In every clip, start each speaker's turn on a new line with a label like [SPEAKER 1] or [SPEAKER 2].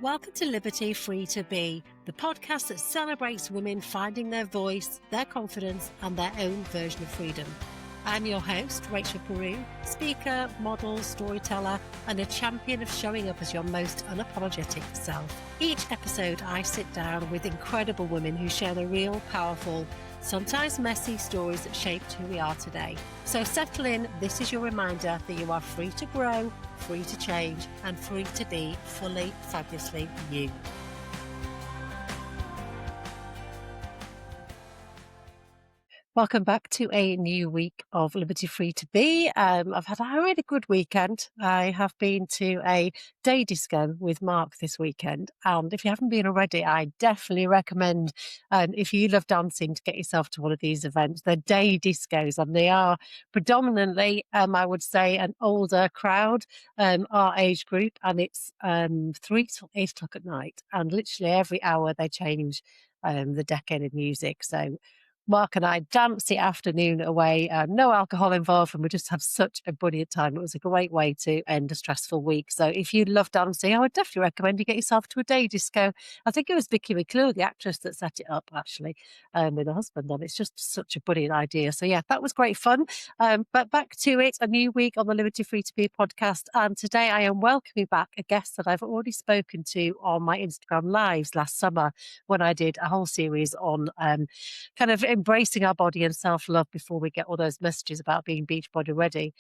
[SPEAKER 1] Welcome to Liberty Free to Be, the podcast that celebrates women finding their voice, their confidence, and their own version of freedom. I'm your host, Rachel Peru, speaker, model, storyteller, and a champion of showing up as your most unapologetic self. Each episode, I sit down with incredible women who share the real, powerful, sometimes messy stories that shaped who we are today. So settle in. This is your reminder that you are free to grow, free to change, and free to be fully, fabulously you. Welcome back to a new week of Liberty Free to Be. I've had a really good weekend. I have been to a day disco with Mark this weekend. And if you haven't been already, I definitely recommend, if you love dancing, to get yourself to one of these events. They're day discos, and they are predominantly, I would say, an older crowd, our age group. And it's 3 till 8 o'clock at night. And literally every hour they change the decade of music. So Mark and I danced the afternoon away, no alcohol involved, and we just have such a brilliant time. It was a great way to end a stressful week. So if you love dancing, I would definitely recommend you get yourself to a day disco. I think it was Vicky McClure, the actress, that set it up, actually, with her husband, and it's just such a brilliant idea. So yeah, that was great fun. But back to it, a new week on the Liberty Free to Be podcast. And today I am welcoming back a guest that I've already spoken to on my Instagram lives last summer when I did a whole series on kind of embracing our body and self-love before we get all those messages about being beach body ready.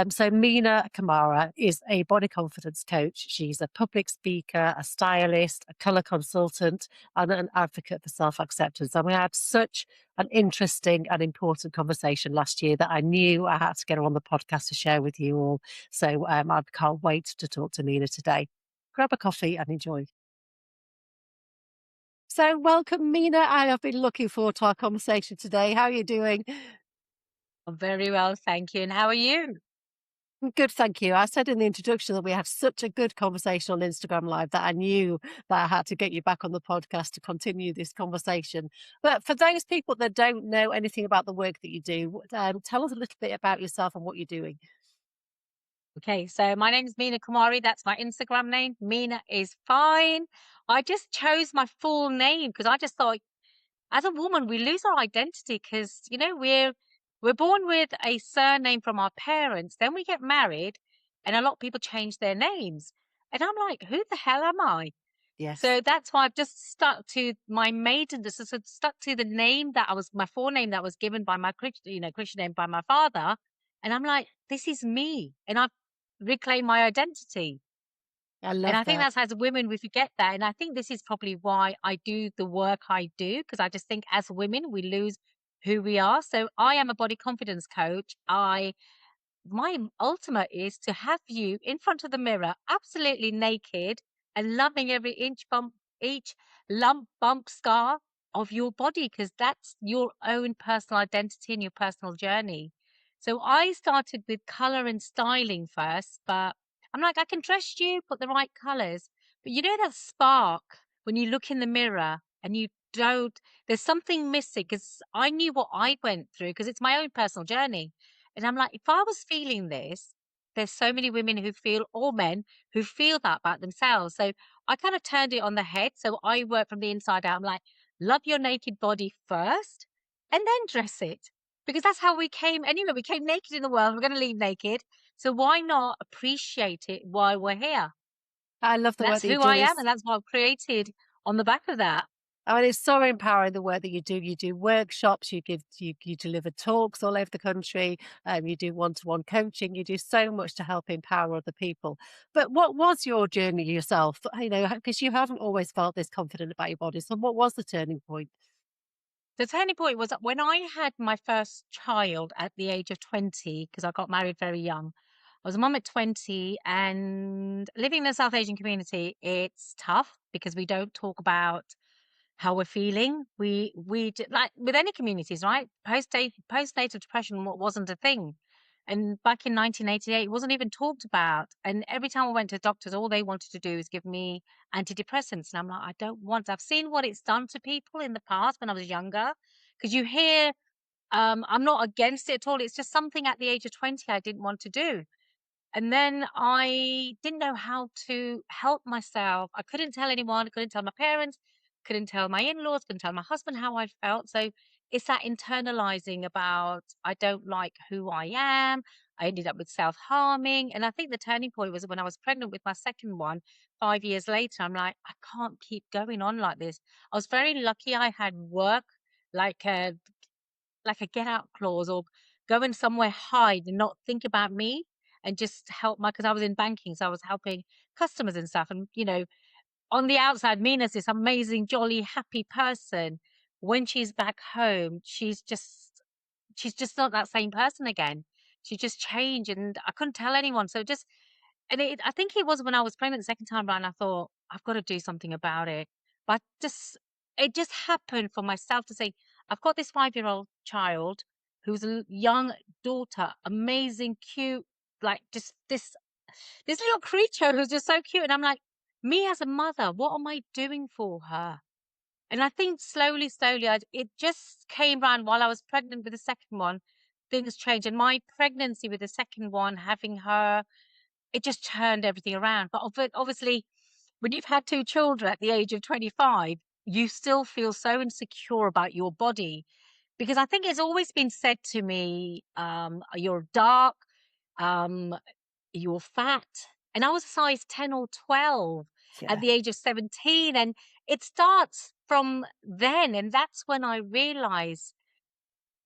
[SPEAKER 1] So Mina Kumari is a body confidence coach. She's a public speaker, a stylist, a colour consultant, and an advocate for self-acceptance. And we had such an interesting and important conversation last year that I knew I had to get her on the podcast to share with you all. So I can't wait to talk to Mina today. Grab a coffee and enjoy. So welcome, Mina. I have been looking forward to our conversation today. How are you doing?
[SPEAKER 2] I'm very well, thank you. And how are you?
[SPEAKER 1] Good, thank you. I said in the introduction that we had such a good conversation on Instagram Live that I knew that I had to get you back on the podcast to continue this conversation. But for those people that don't know anything about the work that you do, tell us a little bit about yourself and what you're doing.
[SPEAKER 2] Okay, so my name is Mina Kumari. That's my Instagram name. Mina is fine. I just chose my full name because I just thought, as a woman, we lose our identity because we're born with a surname from our parents. Then we get married, and a lot of people change their names, and I'm like, who the hell am I?
[SPEAKER 1] Yes.
[SPEAKER 2] So that's why I've just stuck to my maiden, stuck to the name that my forename that was given by my Christian name by my father. And I'm like, this is me. And I've reclaimed my identity.
[SPEAKER 1] I
[SPEAKER 2] And
[SPEAKER 1] love
[SPEAKER 2] I think
[SPEAKER 1] that.
[SPEAKER 2] that's as women, we forget that. And I think this is probably why I do the work I do, because I just think as women, we lose who we are. So I am a body confidence coach. My ultimate is to have you in front of the mirror, absolutely naked and loving every each lump, bump, scar of your body, because that's your own personal identity and your personal journey. So I started with color and styling first, but I'm like, I can dress you, put the right colors. But you know that spark when you look in the mirror and you don't, there's something missing, because I knew what I went through because it's my own personal journey. And I'm like, if I was feeling this, there's so many women who feel, or men who feel that about themselves. So I kind of turned it on the head. So I work from the inside out. I'm like, love your naked body first and then dress it. Because that's how we came anyway. We came naked in the world. We're going to leave naked. So why not appreciate it while we're here?
[SPEAKER 1] I love the work
[SPEAKER 2] That's
[SPEAKER 1] that you
[SPEAKER 2] who
[SPEAKER 1] do.
[SPEAKER 2] I am. And that's what I've created on the back of that.
[SPEAKER 1] I mean, it's so empowering, the work that you do. You do workshops, you deliver talks all over the country, you do one-to-one coaching, you do so much to help empower other people. But what was your journey yourself? You know, because you haven't always felt this confident about your body. So what was the turning point?
[SPEAKER 2] The turning point was when I had my first child at the age of 20, because I got married very young. I was a mum at 20, and living in the South Asian community, it's tough because we don't talk about how we're feeling. Like with any communities, right? Postnatal depression wasn't a thing. And back in 1988, it wasn't even talked about. And every time I went to doctors, all they wanted to do is give me antidepressants. And I'm like, I don't want, I've seen what it's done to people in the past when I was younger. Because you hear, I'm not against it at all. It's just something at the age of 20 I didn't want to do. And then I didn't know how to help myself. I couldn't tell anyone, I couldn't tell my parents, couldn't tell my in-laws, couldn't tell my husband how I felt. So it's that internalizing about I don't like who I am. I ended up with self-harming. And I think the turning point was when I was pregnant with my second one, 5 years later. I'm like, I can't keep going on like this. I was very lucky I had work like a get out clause or going somewhere, hide and not think about me and just help my because I was in banking, so I was helping customers and stuff. And on the outside, Mina's this amazing, jolly, happy person. When she's back home, she's just not that same person again. She just changed, and I couldn't tell anyone. So just and I think it was when I was pregnant the second time around, I thought, "I've got to do something about it." But just it just happened for myself to say, "I've got this 5-year-old child who's a young daughter, amazing, cute, like just this little creature who's just so cute." And I'm like, "Me as a mother, what am I doing for her?" And I think slowly, slowly, it just came round while I was pregnant with the second one. Things changed, and my pregnancy with the second one, having her it just turned everything around. But obviously, when you've had 2 children at the age of 25, you still feel so insecure about your body. Because I think it's always been said to me, "You're dark, um, you're fat." And I was a size 10 or 12 at
[SPEAKER 1] Yeah.
[SPEAKER 2] the age of 17, and it starts from then, and that's when I realized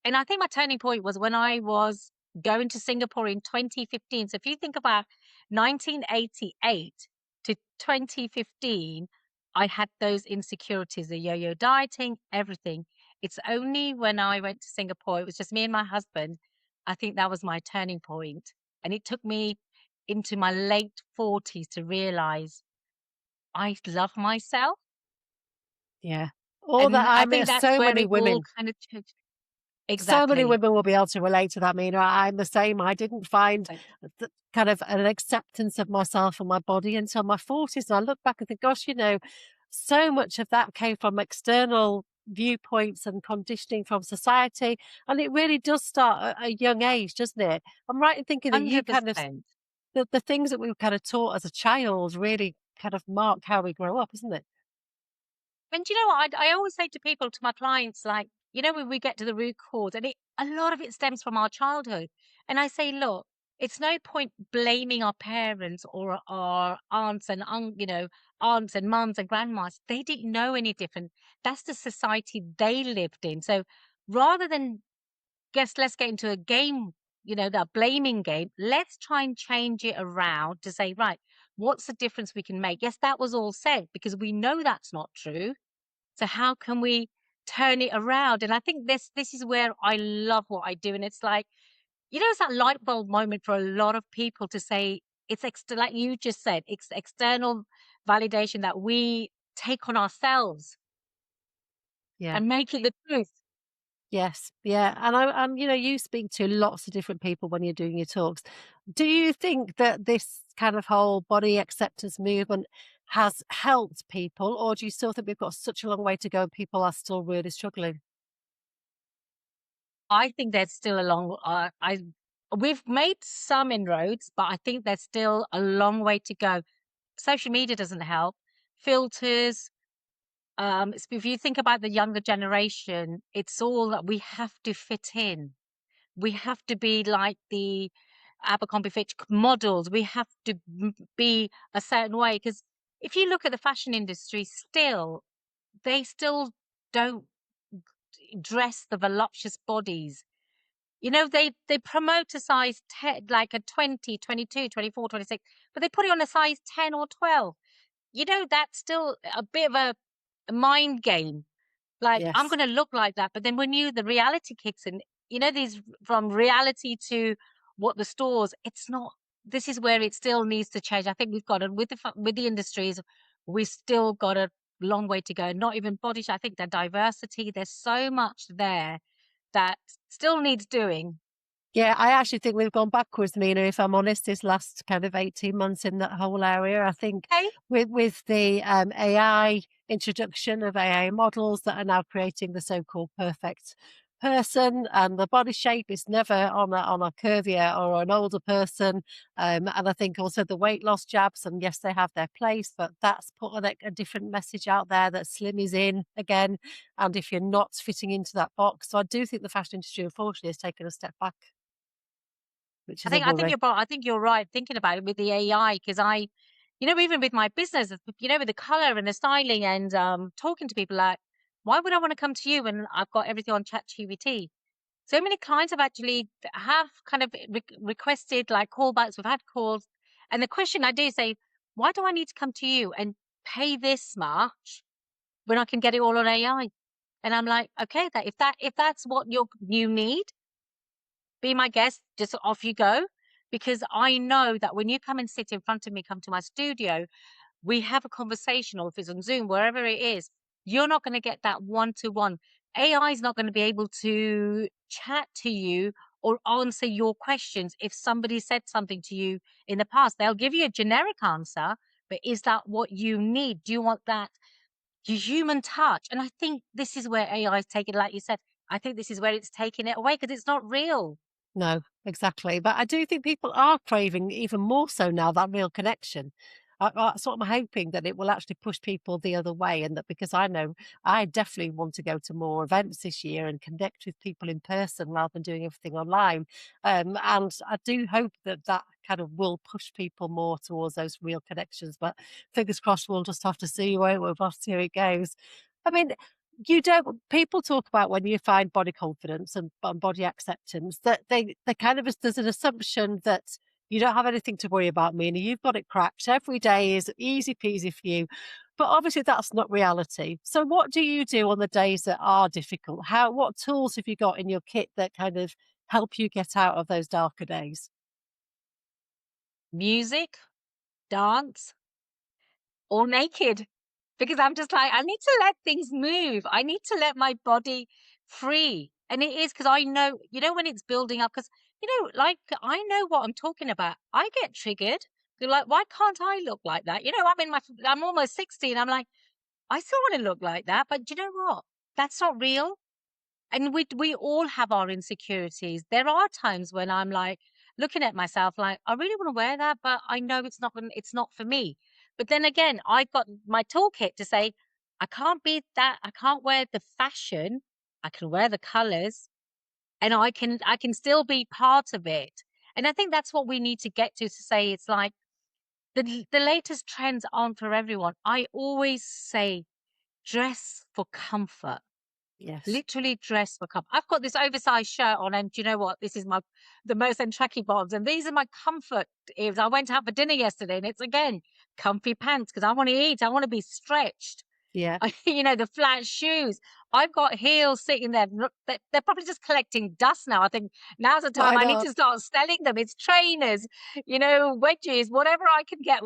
[SPEAKER 2] and I think my turning point was when I was going to Singapore in 2015. So if you think about 1988 to 2015, I had those insecurities, the yo-yo dieting, everything. It's only when I went to Singapore, it was just me and my husband. I think that was my turning point. And it took me into my late 40s to realize I love myself.
[SPEAKER 1] Yeah. All that
[SPEAKER 2] And I
[SPEAKER 1] I mean,
[SPEAKER 2] think that's
[SPEAKER 1] so
[SPEAKER 2] where
[SPEAKER 1] many
[SPEAKER 2] it all
[SPEAKER 1] women
[SPEAKER 2] kind of changed.
[SPEAKER 1] So many
[SPEAKER 2] Exactly.
[SPEAKER 1] women will be able to relate to that, Mina. I'm the same. I didn't find kind of an acceptance of myself and my body until my 40s. And I look back and think, gosh, so much of that came from external viewpoints and conditioning from society. And it really does start at a young age, doesn't it? I'm right in thinking that you kind of,
[SPEAKER 2] 100%.
[SPEAKER 1] the things that we were kind of taught as a child really kind of mark how we grow up, isn't it?
[SPEAKER 2] And you know what? I always say to people, to my clients, like, when we get to the root cause, and a lot of it stems from our childhood. And I say, look, it's no point blaming our parents or our aunts and aunts and mums and grandmas. They didn't know any different. That's the society they lived in. So rather than let's get into a game, that blaming game. Let's try and change it around to say, right, what's the difference we can make? Yes, that was all said because we know that's not true, so how can we turn it around? And I think this is where I love what I do. And it's like, it's that light bulb moment for a lot of people to say it's like you just said, it's external validation that we take on ourselves
[SPEAKER 1] Yeah.
[SPEAKER 2] and make it the truth.
[SPEAKER 1] Yes, yeah, and you speak to lots of different people when you're doing your talks. Do you think that this kind of whole body acceptance movement has helped people, or do you still think we've got such a long way to go and people are still really struggling?
[SPEAKER 2] I think there's still a long I we've made some inroads, but I think there's still a long way to go. Social media doesn't help. Filters, if you think about the younger generation, it's all that we have to fit in. We have to be like the Abercrombie Fitch models. We have to be a certain way because if you look at the fashion industry, they still don't dress the voluptuous bodies. They promote a size 10, like a 20, 22, 24, 26, but they put it on a size 10 or 12. That's still a bit of a mind game. Like, I'm
[SPEAKER 1] Yes.
[SPEAKER 2] gonna look like that, but then when the reality kicks in, these from reality to what the stores, it's not this is where it still needs to change. I think we've got with with the industries, we still got a long way to go. Not even I think the diversity, there's so much there that still needs doing.
[SPEAKER 1] Yeah, I actually think we've gone backwards, Mina, if I'm honest, this last kind of 18 months in that whole area. I think
[SPEAKER 2] Okay.
[SPEAKER 1] with the AI introduction of AI models that are now creating the so-called perfect person, and the body shape is never on a curvier or an older person. And I think also the weight loss jabs, and yes, they have their place, but that's put a different message out there that slim is in again. And if you're not fitting into that box, so I do think the fashion industry, unfortunately, has taken a step back, which is a worry.
[SPEAKER 2] I think you're right thinking about it with the AI because even with my business, with the color and the styling and talking to people like, why would I want to come to you when I've got everything on ChatGPT? So many clients have kind of requested like callbacks. We've had calls, and the question I do say, why do I need to come to you and pay this much when I can get it all on AI? And I'm like, okay, if that's what you need, be my guest, just off you go. Because I know that when you come and sit in front of me, come to my studio, we have a conversation, or if it's on Zoom, wherever it is, you're not going to get that one to one. AI is not going to be able to chat to you or answer your questions. If somebody said something to you in the past, they'll give you a generic answer, but is that what you need? Do you want that human touch? And I think this is where AI is taking, like you said, I think this is where it's taking it away because it's not real.
[SPEAKER 1] No, exactly. But I do think people are craving even more so now that real connection. That's what I'm hoping, that it will actually push people the other way, and that, because I know I definitely want to go to more events this year and connect with people in person rather than doing everything online. And I do hope that that kind of will push people more towards those real connections. But fingers crossed, we'll just have to see, won't we? We'll have to see how it goes. I mean, you don't people talk about when you find body confidence and body acceptance, that they kind of there's an assumption that you don't have anything to worry about, Mina. You've got it cracked. Every day is easy peasy for you. But obviously that's not reality. So what do you do on the days that are difficult? What tools have you got in your kit that kind of help you get out of those darker days?
[SPEAKER 2] Music, dance, all naked. Because I'm just like, I need to let things move. I need to let my body free. And it is because I know, when it's building up, because, like I know what I'm talking about. I get triggered. They're like, why can't I look like that? I'm almost 60 and I'm like, I still want to look like that. But do you know what? That's not real. And we all have our insecurities. There are times when I'm like looking at myself like, I really want to wear that, but I know it's not for me. But then again, I got my toolkit to say, I can't be that, I can't wear the fashion, I can wear the colors, and I can still be part of it. And I think that's what we need to get to say it's like the latest trends aren't for everyone. I always say dress for comfort.
[SPEAKER 1] Yes.
[SPEAKER 2] Literally dressed for comfort. I've got this oversized shirt on, and do you know what? This is the most and tracky bottoms, and these are my comfort ears. I went out for dinner yesterday, and it's again comfy pants because I want to eat. I want to be stretched.
[SPEAKER 1] Yeah.
[SPEAKER 2] The flat shoes. I've got heels sitting there. Look, they're probably just collecting dust now. I think now's the time
[SPEAKER 1] Why
[SPEAKER 2] I need
[SPEAKER 1] not?
[SPEAKER 2] to start selling them. It's trainers, wedges, whatever I can get.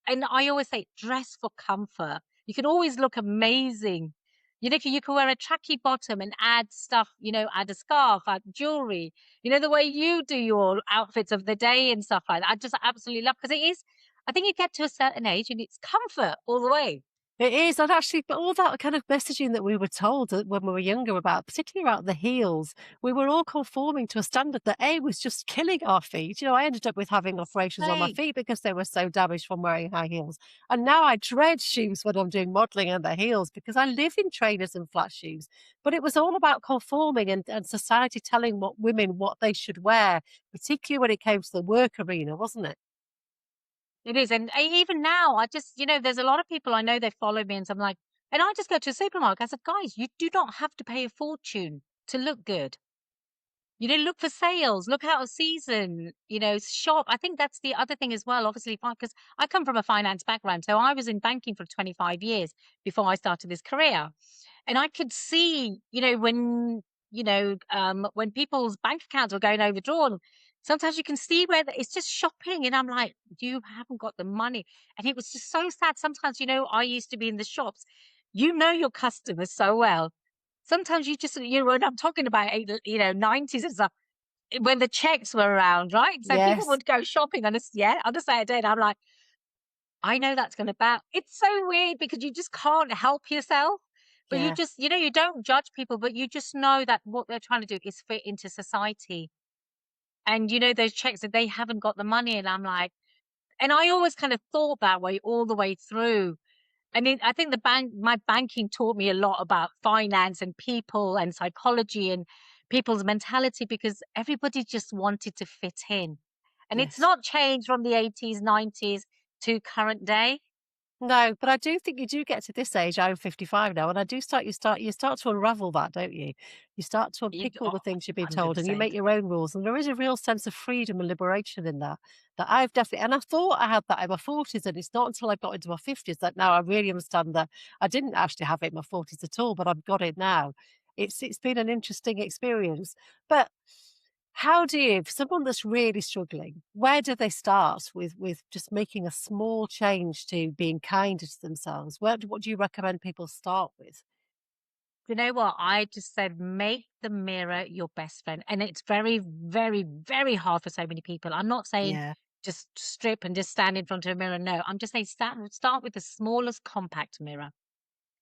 [SPEAKER 2] And I always say, dress for comfort. You can always look amazing. You can wear a tracky bottom and add stuff, add a scarf, add jewelry, the way you do your outfits of the day and stuff like that. I just absolutely love because it is, I think you get to a certain age and it's comfort all the way.
[SPEAKER 1] It is, and actually, but all that kind of messaging that we were told when we were younger about, particularly about the heels, we were all conforming to a standard that A was just killing our feet. I ended up with having operations on my
[SPEAKER 2] Right.
[SPEAKER 1] feet because they were so damaged from wearing high heels. And now I dread shoes when I'm doing modeling and the heels because I live in trainers and flat shoes. But it was all about conforming and society telling women what they should wear, particularly when it came to the work arena, wasn't it?
[SPEAKER 2] It is. And even now, I just, there's a lot of people I know they follow me and so I'm like, and I just go to a supermarket. I said, guys, you do not have to pay a fortune to look good. Look for sales, look out of season, shop. I think that's the other thing as well, obviously, because I come from a finance background. So I was in banking for 25 years before I started this career. And I could see, when people's bank accounts were going overdrawn, sometimes you can see where it's just shopping. And I'm like, you haven't got the money. And it was just so sad. Sometimes, I used to be in the shops, your customers so well. Sometimes you just, when I'm talking about, 90s and stuff, when the checks were around, right? So people
[SPEAKER 1] Yes.
[SPEAKER 2] would go shopping on on a Saturday. And I'm like, I know that's going to bounce. It's so weird because you just can't help yourself. But you
[SPEAKER 1] Yeah.
[SPEAKER 2] just, you don't judge people, but you just know that what they're trying to do is fit into society. And those checks that they haven't got the money. And I'm like, and I always kind of thought that way all the way through. I think my banking taught me a lot about finance and people and psychology and people's mentality because everybody just wanted to fit in. And it's
[SPEAKER 1] Yes.
[SPEAKER 2] not changed from the 80s, 90s to current day.
[SPEAKER 1] No, but I do think you do get to this age. I'm 55 now, and I do start to unravel that, don't you? You start to
[SPEAKER 2] You,
[SPEAKER 1] unpick all
[SPEAKER 2] oh,
[SPEAKER 1] the things you've been told, and you
[SPEAKER 2] 100%.
[SPEAKER 1] make your own rules. And there is a real sense of freedom and liberation in that. That I've definitely, and I thought I had that in my 40s, and it's not until I got into my 50s that now I really understand that I didn't actually have it in my 40s at all, but I've got it now. It's been an interesting experience, but how do you, for someone that's really struggling, where do they start with just making a small change to being kinder to themselves? What do you recommend people start with?
[SPEAKER 2] You know what? I just said, make the mirror your best friend. And it's very, very, very hard for so many people. I'm not saying
[SPEAKER 1] Yeah.
[SPEAKER 2] just strip and just stand in front of a mirror. No, I'm just saying start with the smallest compact mirror.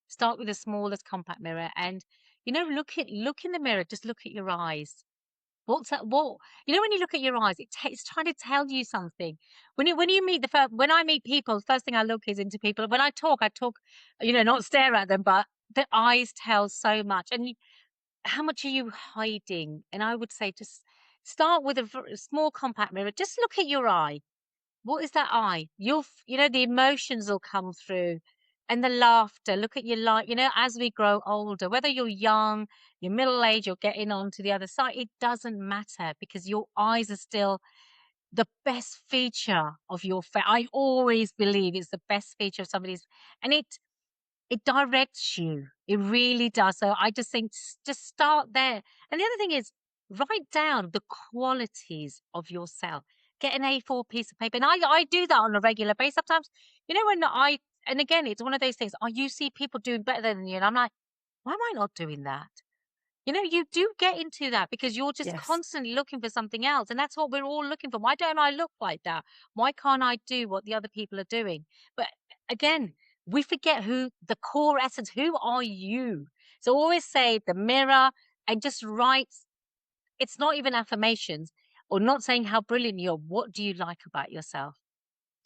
[SPEAKER 2] Start with the smallest compact mirror and look in the mirror, just look at your eyes. What's that? What when you look at your eyes, it's trying to tell you something. When you meet when I meet people, first thing I look is into people. When I talk, not stare at them, but the eyes tell so much. And how much are you hiding? And I would say just start with a small compact mirror. Just look at your eye. What is that eye? The emotions will come through and the laughter. Look at your life, as we grow older, whether you're young, you're middle age, you're getting on to the other side, it doesn't matter because your eyes are still the best feature of your face. I always believe it's the best feature of somebody's, and it directs you. It really does. So I just think just start there. And the other thing is write down the qualities of yourself. Get an A4 piece of paper. And I do that on a regular basis. Sometimes, when and again, it's one of those things, you see people doing better than you. And I'm like, why am I not doing that? You do get into that because you're just
[SPEAKER 1] Yes.
[SPEAKER 2] constantly looking for something else. And that's what we're all looking for. Why don't I look like that? Why can't I do what the other people are doing? But again, we forget who the core essence, who are you? So always say the mirror and just write, it's not even affirmations or not saying how brilliant you are. What do you like about yourself?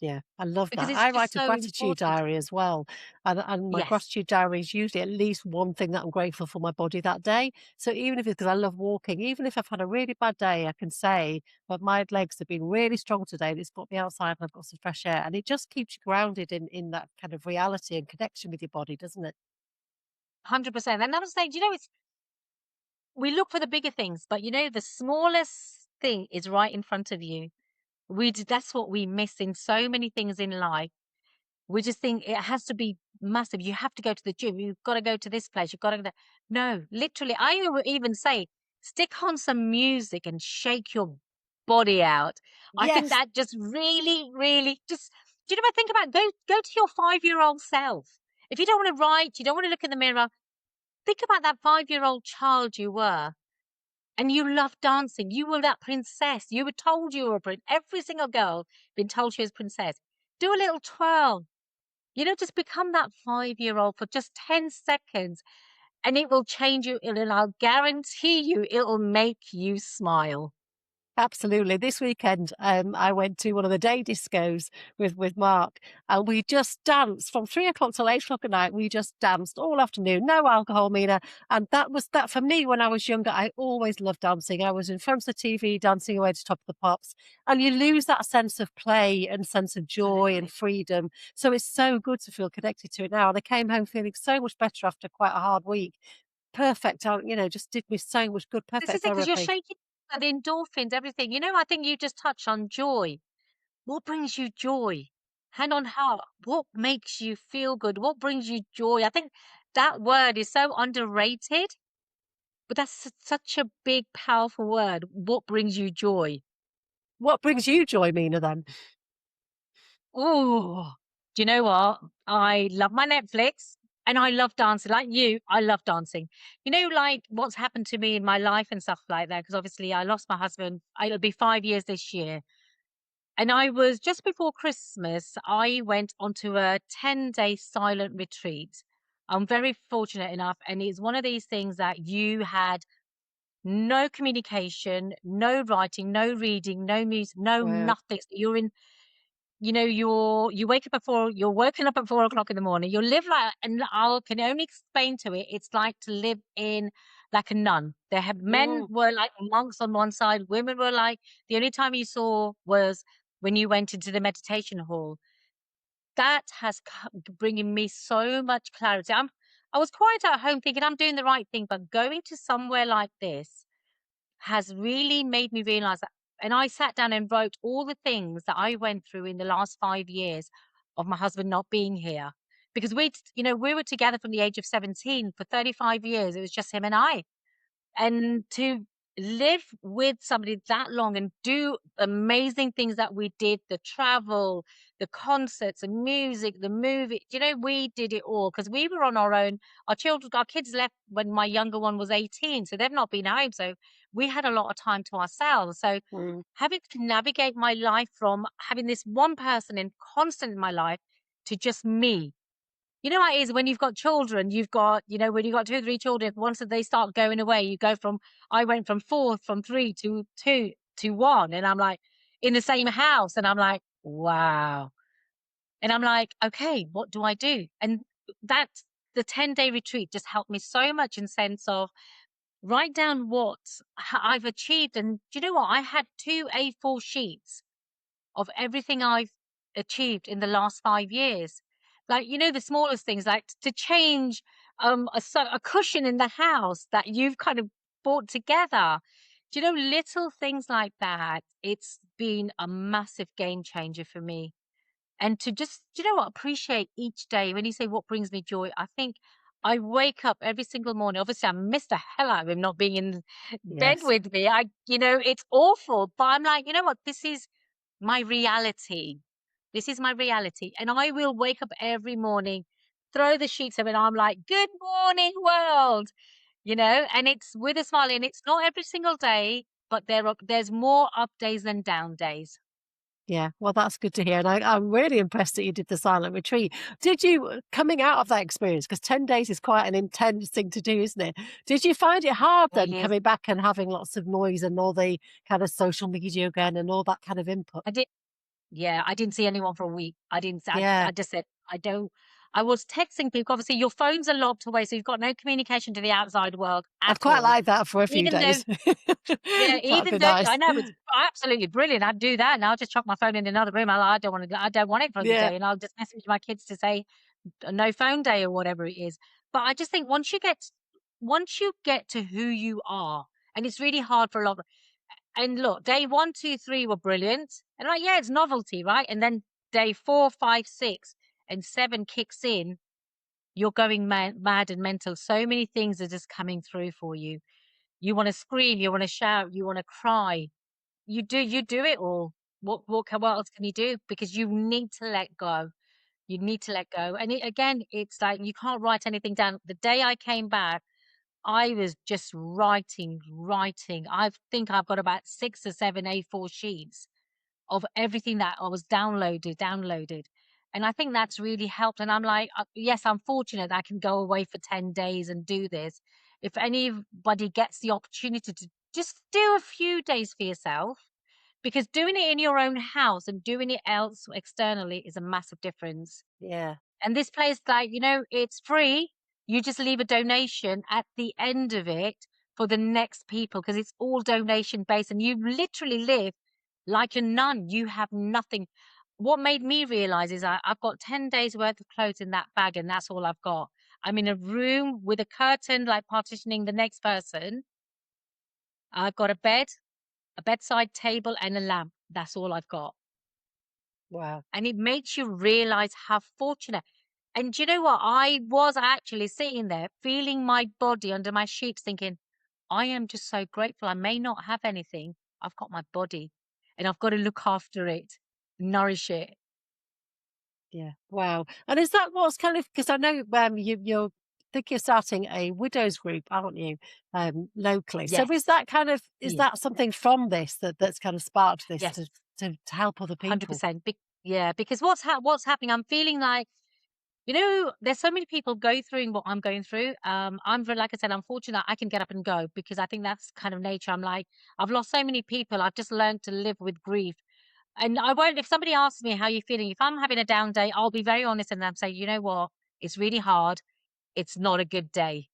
[SPEAKER 1] Yeah, I love
[SPEAKER 2] Because
[SPEAKER 1] that.
[SPEAKER 2] it's
[SPEAKER 1] I
[SPEAKER 2] just
[SPEAKER 1] write a
[SPEAKER 2] so
[SPEAKER 1] gratitude
[SPEAKER 2] important.
[SPEAKER 1] diary as well. And my
[SPEAKER 2] Yes.
[SPEAKER 1] gratitude diary is usually at least one thing that I'm grateful for my body that day. So even if it's because I love walking, even if I've had a really bad day, I can say, but my legs have been really strong today and it's got me outside and I've got some fresh air. And it just keeps you grounded in that kind of reality and connection with your body, doesn't it?
[SPEAKER 2] 100%. And I'm saying, we look for the bigger things, but the smallest thing is right in front of you. That's what we miss in so many things in life. We just think it has to be massive. You have to go to the gym. You've got to go to this place. You've got to go. No, literally, I would even say stick on some music and shake your body out. I think
[SPEAKER 1] Yes,
[SPEAKER 2] that just really, really just. Do you know what I think about? Go to your 5-year-old self. If you don't want to write, you don't want to look in the mirror. Think about that 5-year-old child you were and you loved dancing. You were that princess. You were told you were a prince. Every single girl been told she was princess. Do a little twirl. Just become that 5-year-old for just 10 seconds and it will change you. And I'll guarantee you it'll make you smile.
[SPEAKER 1] absolutely. This weekend, I went to one of the day discos with Mark, and we just danced from 3 o'clock till 8 o'clock at night. We just danced all afternoon, no alcohol, Mina. And that was that for me when I was younger. I always loved dancing. I was in front of the TV dancing away to Top of the Pops, and you lose that sense of play and sense of joy and
[SPEAKER 2] Absolutely.
[SPEAKER 1] freedom. So it's so good to feel connected to it now. And I came home feeling so much better after quite a hard week. Perfect. Just did me so much good.
[SPEAKER 2] This
[SPEAKER 1] Perfect
[SPEAKER 2] is it because you're
[SPEAKER 1] therapy.
[SPEAKER 2] shaking the endorphins, everything. I think you just touched on joy. What brings you joy? Hand on heart. What makes you feel good? What brings you joy? I think that word is so underrated, but that's such a big, powerful word. What brings you joy?
[SPEAKER 1] What brings you joy, Mina, then?
[SPEAKER 2] Oh, do you know what? I love my Netflix and I love dancing. Like you, I love dancing. Like what's happened to me in my life and stuff like that. Because obviously I lost my husband. It'll be 5 years this year. And I was just before Christmas, I went onto a 10-day silent retreat. I'm very fortunate enough, and it's one of these things that you had no communication, no writing, no reading, no music, no
[SPEAKER 1] Wow.
[SPEAKER 2] nothing. So you're in, you wake up at you're woken up at 4 o'clock in the morning. You live like, and I can only explain to it, it's like to live in like a nun. They have men
[SPEAKER 1] Mm,
[SPEAKER 2] were like monks on one side, women were like, the only time you saw was when you went into the meditation hall. That has bringing me so much clarity. I was quiet at home thinking I'm doing the right thing, but going to somewhere like this has really made me realize that. And I sat down and wrote all the things that I went through in the last 5 years of my husband not being here. Because we were together from the age of 17 for 35 years. It was just him and I. And to live with somebody that long and do amazing things that we did, the travel, the concerts, the music, the movie, we did it all because we were on our own. Our kids left when my younger one was 18, so they've not been home. So we had a lot of time to ourselves. So
[SPEAKER 1] mm,
[SPEAKER 2] having to navigate my life from having this one person in constant in my life to just me. You know how it is when you've got children, when you've got 2 or 3 children, once they start going away, I went from 4, from 3 to 2 to 1, and I'm like, in the same house, and I'm like, "Wow." And I'm like, "Okay, what do I do?" And that the 10-day retreat just helped me so much in sense of write down what I've achieved, and do you know what? I had 2 A4 sheets of everything I've achieved in the last 5 years. Like, the smallest things, like to change a cushion in the house that you've kind of bought together. Do you know, little things like that? It's been a massive game changer for me. And to just, do you know what, appreciate each day. When you say what brings me joy, I think I wake up every single morning. Obviously, I miss the hell out of him not being in bed
[SPEAKER 1] yes.
[SPEAKER 2] with me. It's awful, but I'm like, you know what? This is my reality. This is my reality. And I will wake up every morning, throw the sheets up, and I'm like, good morning, world. And it's with a smile. And it's not every single day, but there's more up days than down days.
[SPEAKER 1] Yeah, well, that's good to hear, and I'm really impressed that you did the silent retreat. Did you coming out of that experience, because 10 days is quite an intense thing to do, isn't it? Did you find it hard
[SPEAKER 2] It
[SPEAKER 1] then
[SPEAKER 2] is.
[SPEAKER 1] coming back and having lots of noise and all the kind of social media again and all that kind of input?
[SPEAKER 2] I did. Yeah, I didn't see anyone for a week. I didn't.
[SPEAKER 1] Yeah,
[SPEAKER 2] I just said I don't. I was texting people. Obviously, your phones are locked away, so you've got no communication to the outside world
[SPEAKER 1] I'd
[SPEAKER 2] at
[SPEAKER 1] quite
[SPEAKER 2] all.
[SPEAKER 1] like that for a few
[SPEAKER 2] Even though
[SPEAKER 1] days.
[SPEAKER 2] Yeah,
[SPEAKER 1] That'd
[SPEAKER 2] even
[SPEAKER 1] be
[SPEAKER 2] though I
[SPEAKER 1] nice.
[SPEAKER 2] know it's absolutely brilliant. I'd do that, and I'll just chuck my phone in another room. I don't want it for the
[SPEAKER 1] Yeah,
[SPEAKER 2] day, and I'll just message my kids to say no phone day or whatever it is. But I just think once you get to who you are, and it's really hard for a lot. And look, day one, two, three were brilliant, and like yeah, it's novelty, right? And then day 4, 5, 6, and 7 kicks in. You're going mad and mental. So many things are just coming through for you. You want to scream, you want to shout, you want to cry, you do it all. What else can you do? Because you need to let go. You need to let go. And again, it's like you can't write anything down. The day I came back, I was just writing, writing. I think I've got about 6 or 7 A4 sheets of everything that I was downloaded. And I think that's really helped. And I'm like, yes, I'm fortunate that I can go away for 10 days and do this. If anybody gets the opportunity to just do a few days for yourself, because doing it in your own house and doing it else externally is a massive difference.
[SPEAKER 1] yeah,
[SPEAKER 2] And this place, like, it's free. You just leave a donation at the end of it for the next people because it's all donation based and you literally live like a nun. You have nothing. What made me realize is I've got 10 days worth of clothes in that bag and that's all I've got. I'm in a room with a curtain, like partitioning the next person. I've got a bed, a bedside table, and a lamp. That's all I've got.
[SPEAKER 1] wow.
[SPEAKER 2] And it makes you realize how fortunate. And do you know what? I was actually sitting there feeling my body under my sheets, thinking, I am just so grateful. I may not have anything. I've got my body and I've got to look after it, nourish it.
[SPEAKER 1] Yeah. Wow. And is that what's kind of because I know you're think you're starting a widows group, aren't you? Locally. So
[SPEAKER 2] Yes.
[SPEAKER 1] is
[SPEAKER 2] Yeah.
[SPEAKER 1] that something from this that's kind of sparked this
[SPEAKER 2] Yes.
[SPEAKER 1] to help other people?
[SPEAKER 2] 100%. Yeah. Because what's happening? I'm feeling like There's so many people go through what I'm going through. Like I said, unfortunate I can get up and go because I think that's kind of nature. I'm like, I've lost so many people. I've just learned to live with grief. And I won't, if somebody asks me how you feeling, if I'm having a down day, I'll be very honest and I'm say, you know what? It's really hard. It's not a good day.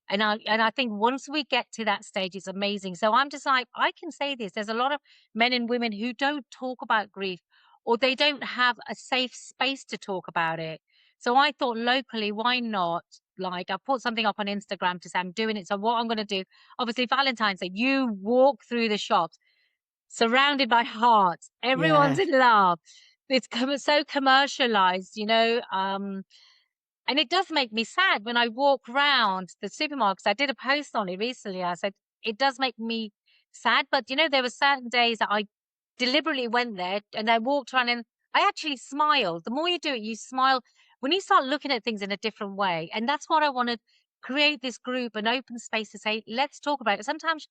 [SPEAKER 2] And I think once we get to that stage, it's amazing. So I'm just like, I can say this. There's a lot of men and women who don't talk about grief or they don't have a safe space to talk about it. So I thought locally, why not? Like I put something up on Instagram to say I'm doing it. So what I'm going to do, obviously Valentine's Day, you walk through the shops surrounded by hearts. Everyone's
[SPEAKER 1] Yeah,
[SPEAKER 2] in love. It's so commercialized, and it does make me sad when I walk around the supermarkets. I did a post on it recently. I said, it does make me sad. But, there were certain days that I deliberately went there and I walked around and I actually smiled. The more you do it, you smile when you start looking at things in a different way. And that's what I want to create this group, an open space to say, let's talk about it. Sometimes,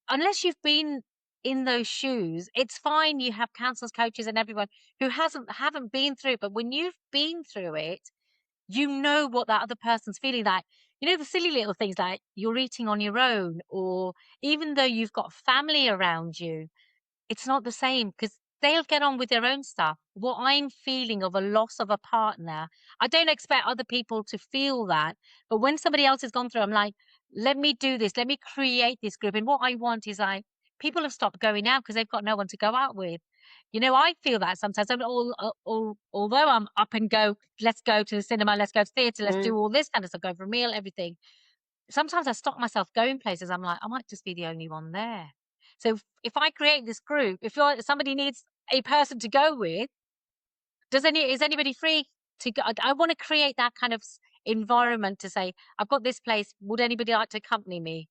[SPEAKER 2] unless you've been in those shoes, it's fine. You have counselors, coaches, and everyone who haven't been through it. But when you've been through it, you know what that other person's feeling like. The silly little things like you're eating on your own, or even though you've got family around you, it's not the same because they'll get on with their own stuff. What I'm feeling of a loss of a partner, I don't expect other people to feel that. But when somebody else has gone through, I'm like, let me do this. Let me create this group. And what I want is like, people have stopped going out because they've got no one to go out with. I feel that sometimes. Although I'm up and go, let's go to the cinema, let's go to theatre, let's
[SPEAKER 1] mm,
[SPEAKER 2] do all this kind of stuff, go for a meal, everything. Sometimes I stop myself going places. I'm like, I might just be the only one there. So if I create this group, if somebody needs a person to go with, is anybody free to go? I want to create that kind of environment to say, I've got this place. Would anybody like to accompany me?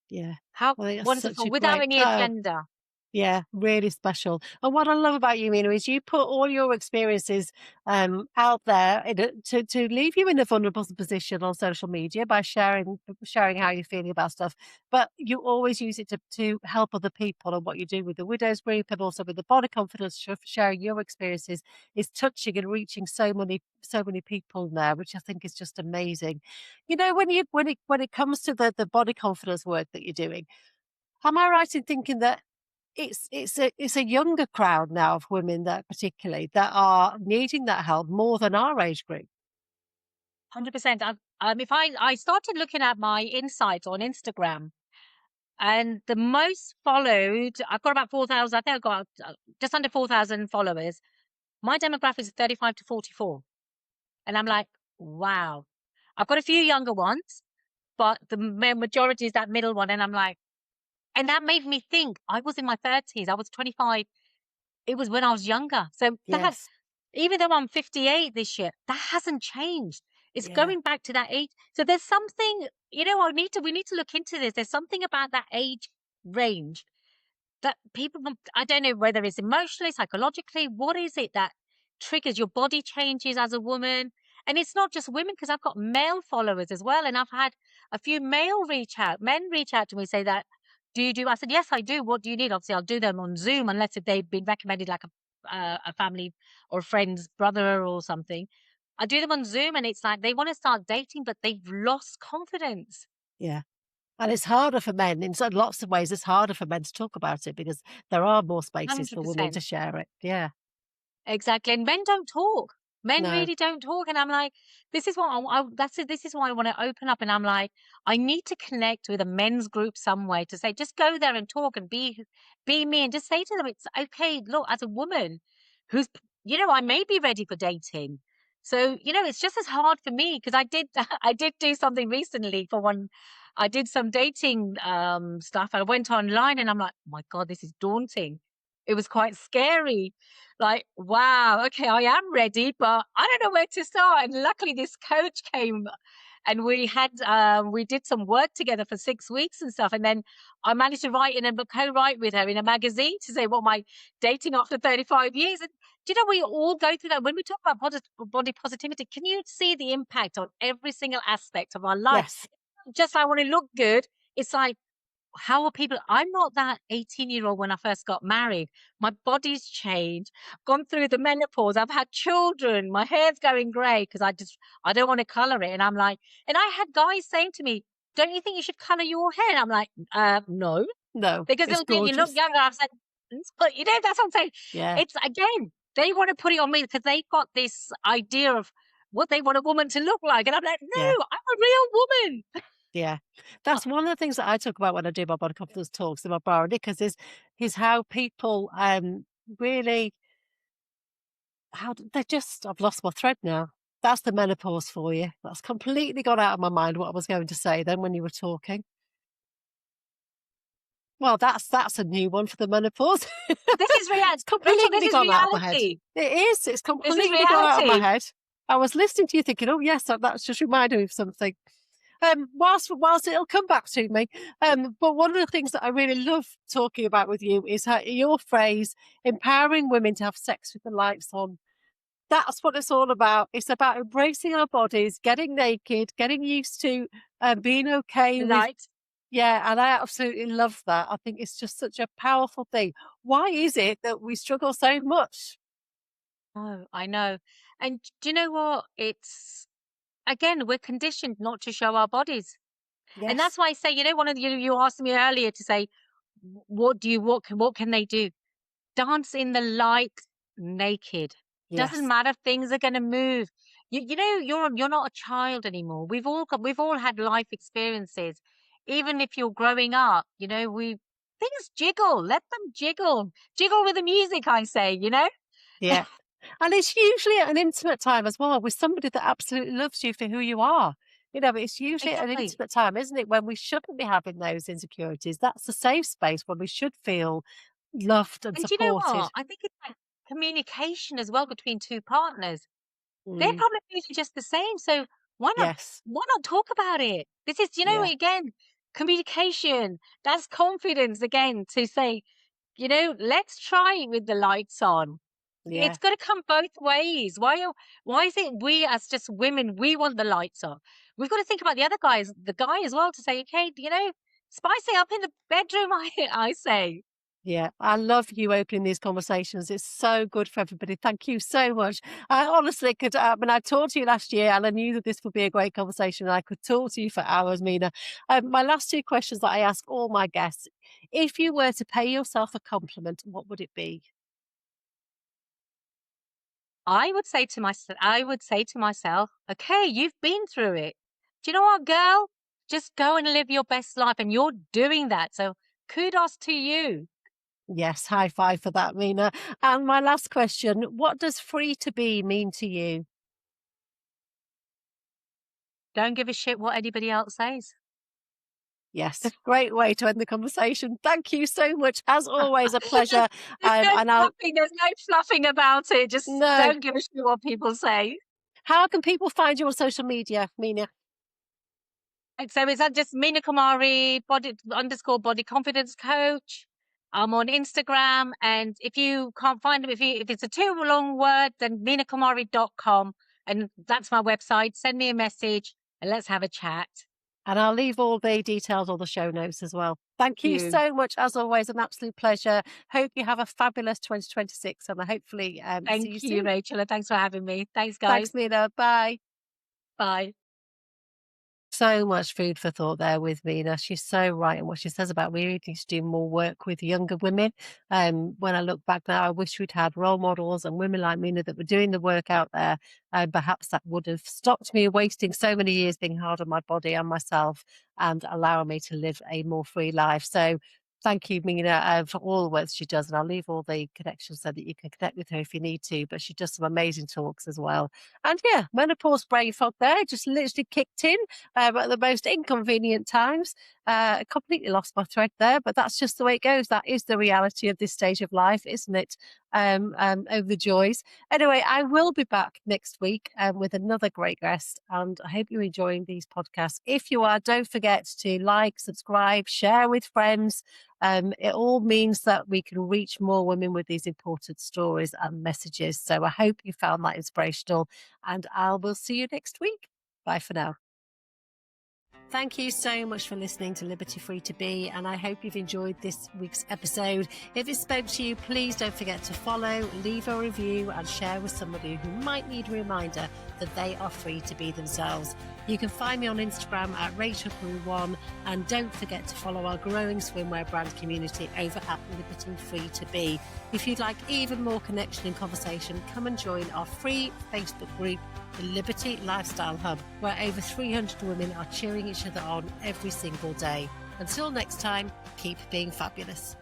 [SPEAKER 1] yeah.
[SPEAKER 2] How
[SPEAKER 1] I think that's such
[SPEAKER 2] wonderful,
[SPEAKER 1] a
[SPEAKER 2] without
[SPEAKER 1] great.
[SPEAKER 2] any
[SPEAKER 1] Oh,
[SPEAKER 2] agenda.
[SPEAKER 1] yeah, really special. And what I love about you, Mina, is you put all your experiences out there to leave you in a vulnerable position on social media by sharing how you're feeling about stuff. But you always use it to help other people. And what you do with the widows group and also with the body confidence, sharing your experiences is touching and reaching so many people now, which I think is just amazing. When it comes to the body confidence work that you're doing, am I right in thinking that it's a younger crowd now of women that particularly that are needing that help more than our age group?
[SPEAKER 2] 100%. If I started looking at my insights on Instagram, and the most followed, I've got about 4,000. I think I've got just under 4,000 followers. My demographic is 35 to 44. And I'm like, wow. I've got a few younger ones, but the majority is that middle one. And I'm like, and that made me think I was in my 30s. I was 25. It was when I was younger. So that,
[SPEAKER 1] Yes.
[SPEAKER 2] even though I'm 58 this year, that hasn't changed. It's
[SPEAKER 1] Yeah.
[SPEAKER 2] going back to that age. So there's something, we need to look into this. There's something about that age range that people, I don't know whether it's emotionally, psychologically, what is it that triggers your body changes as a woman? And it's not just women, because I've got male followers as well. And I've had a few men reach out to me, say that, do you do? I said, yes, I do. What do you need? Obviously, I'll do them on Zoom, unless if they've been recommended like a family or friend's brother or something. I do them on Zoom, and it's like they want to start dating, but they've lost confidence.
[SPEAKER 1] Yeah. And it's harder for men in lots of ways. It's harder for men to talk about it because there are more spaces for women to
[SPEAKER 2] 100%.
[SPEAKER 1] share it. Yeah.
[SPEAKER 2] Exactly, and men don't talk. Men
[SPEAKER 1] No.
[SPEAKER 2] really don't talk, and I'm like, this is what that's it. This is why I want to open up, and I'm like, I need to connect with a men's group some way to say, just go there and talk and be me, and just say to them, it's okay. Look, as a woman, who's I may be ready for dating, so it's just as hard for me because I did I did do something recently for one. I did some dating stuff. I went online, and I'm like, oh my God, this is daunting. It was quite scary, like, wow, okay, I am ready, but I don't know where to start. And luckily this coach came and we did some work together for 6 weeks and stuff. And then I managed to write in and co-write with her in a magazine to say what my dating after 35 years. And do you know, we all go through that when we talk about body positivity. Can you see the impact on every single aspect of our life?
[SPEAKER 1] Yes.
[SPEAKER 2] Just I want to look good. It's like, how are people I'm not that 18-year-old when I first got married. My body's changed, gone through the menopause, I've had children, my hair's going grey because I don't want to colour it. And I'm like, and I had guys saying to me, "Don't you think you should colour your hair?" And I'm like, no,
[SPEAKER 1] No,
[SPEAKER 2] because
[SPEAKER 1] it's
[SPEAKER 2] it'll make you look
[SPEAKER 1] gorgeous.
[SPEAKER 2] younger. I was like, but you know, that's what I'm saying.
[SPEAKER 1] Yeah,
[SPEAKER 2] It's again, they want to put it on me because they've got this idea of what they want a woman to look like. And I'm like,
[SPEAKER 1] yeah.
[SPEAKER 2] no, I'm a real woman.
[SPEAKER 1] Yeah. That's one of the things that I talk about when I do my body confidence talks in my bar because is how people really they just I've lost my thread now. That's the menopause for you. That's completely gone out of my mind what I was going to say then when you were talking. Well, that's a new one for the menopause.
[SPEAKER 2] This is
[SPEAKER 1] It's
[SPEAKER 2] Rachel, this
[SPEAKER 1] completely
[SPEAKER 2] is
[SPEAKER 1] gone out of my head.
[SPEAKER 2] reality.
[SPEAKER 1] It is. It's
[SPEAKER 2] This is
[SPEAKER 1] completely gone out of my
[SPEAKER 2] reality.
[SPEAKER 1] head. I was listening to you thinking, "Oh yes, that's just reminded me of something." Whilst it'll come back to me, but one of the things that I really love talking about with you is how your phrase, empowering women to have sex with the lights on. That's what it's all about. It's about embracing our bodies, getting naked, getting used to being okay with,
[SPEAKER 2] Right.
[SPEAKER 1] yeah, and I absolutely love that. I think it's just such a powerful thing. Why is it that we struggle so much?
[SPEAKER 2] Oh, I know. And do you know what? It's again, we're conditioned not to show our bodies. And that's
[SPEAKER 1] Yes,
[SPEAKER 2] why I say, one of you asked me earlier to say, what can they do? Dance in the light naked. Doesn't
[SPEAKER 1] yes,
[SPEAKER 2] matter. Things are going to move. You're not a child anymore. We've all had life experiences. Even if you're growing up, we things jiggle. Let them jiggle. Jiggle with the music, I say.
[SPEAKER 1] yeah. And it's usually at an intimate time as well with somebody that absolutely loves you for who you are. It's usually at an
[SPEAKER 2] Exactly.
[SPEAKER 1] intimate time, isn't it, when we shouldn't be having those insecurities. That's the safe space when we should feel loved and
[SPEAKER 2] And do you know
[SPEAKER 1] supported.
[SPEAKER 2] what? I think it's like communication as well between two partners. Their
[SPEAKER 1] Mm,
[SPEAKER 2] problem is just the same. So why not
[SPEAKER 1] yes.
[SPEAKER 2] why not talk about it? This is,
[SPEAKER 1] Yeah.
[SPEAKER 2] again, communication. That's confidence again to say, let's try it with the lights on.
[SPEAKER 1] Yeah.
[SPEAKER 2] It's got to come both ways. Why is it we as just women we want the lights on? We've got to think about the guy as well to say, okay, spice it up in the bedroom. I say.
[SPEAKER 1] Yeah, I love you opening these conversations. It's so good for everybody. Thank you so much. I honestly could, when I talked to you last year, and I knew that this would be a great conversation, and I could talk to you for hours, Mina. My last two questions that I ask all my guests: if you were to pay yourself a compliment, what would it be?
[SPEAKER 2] I would say to myself, okay, you've been through it. Do you know what, girl? Just go and live your best life. And you're doing that. So kudos to you.
[SPEAKER 1] Yes, high five for that, Mina. And my last question: what does free to be mean to you?
[SPEAKER 2] Don't give a shit what anybody else says.
[SPEAKER 1] Yes, great way to end the conversation. Thank you so much. As always, a pleasure. And I'll
[SPEAKER 2] There's no fluffing about it. Just
[SPEAKER 1] no.
[SPEAKER 2] don't give a shit what people say.
[SPEAKER 1] How can people find you on social media, Mina?
[SPEAKER 2] And so is that just Mina Kumari, body confidence coach? I'm on Instagram. And if you can't find them, if it's a too long word, then minakumari.com. And that's my website. Send me a message and let's have a chat.
[SPEAKER 1] And I'll leave all the details on the show notes as well. Thank you
[SPEAKER 2] You.
[SPEAKER 1] so much. As always, an absolute pleasure. Hope you have a fabulous 2026 and I hopefully see you
[SPEAKER 2] Thank you,
[SPEAKER 1] soon.
[SPEAKER 2] Rachel. And thanks for having me. Thanks, guys.
[SPEAKER 1] Thanks, Mina. Bye.
[SPEAKER 2] Bye.
[SPEAKER 1] So much food for thought there with Mina. She's so right in what she says about we really need to do more work with younger women. When I look back now, I wish we'd had role models and women like Mina that were doing the work out there. Perhaps that would have stopped me wasting so many years being hard on my body and myself and allowing me to live a more free life. So thank you, Mina, for all the work she does. And I'll leave all the connections so that you can connect with her if you need to. But she does some amazing talks as well. And yeah, menopause brain fog there just literally kicked in at the most inconvenient times. I completely lost my thread there, but that's just the way it goes. That is the reality of this stage of life, isn't it? Over the joys. Anyway, I will be back next week with another great guest, and I hope you're enjoying these podcasts. If you are, don't forget to like, subscribe, share with friends. It all means that we can reach more women with these important stories and messages. So I hope you found that inspirational, and I will see you next week. Bye for now. Thank you so much for listening to Liberty Free to Be, and I hope you've enjoyed this week's episode. If it spoke to you, please don't forget to follow, leave a review, and share with somebody who might need a reminder that they are free to be themselves. You can find me on Instagram at RachelPeru1, and don't forget to follow our growing swimwear brand community over at Liberty Free to Be. If you'd like even more connection and conversation, come and join our free Facebook group, the Liberty Lifestyle Hub, where over 300 women are cheering each other on every single day. Until next time, keep being fabulous.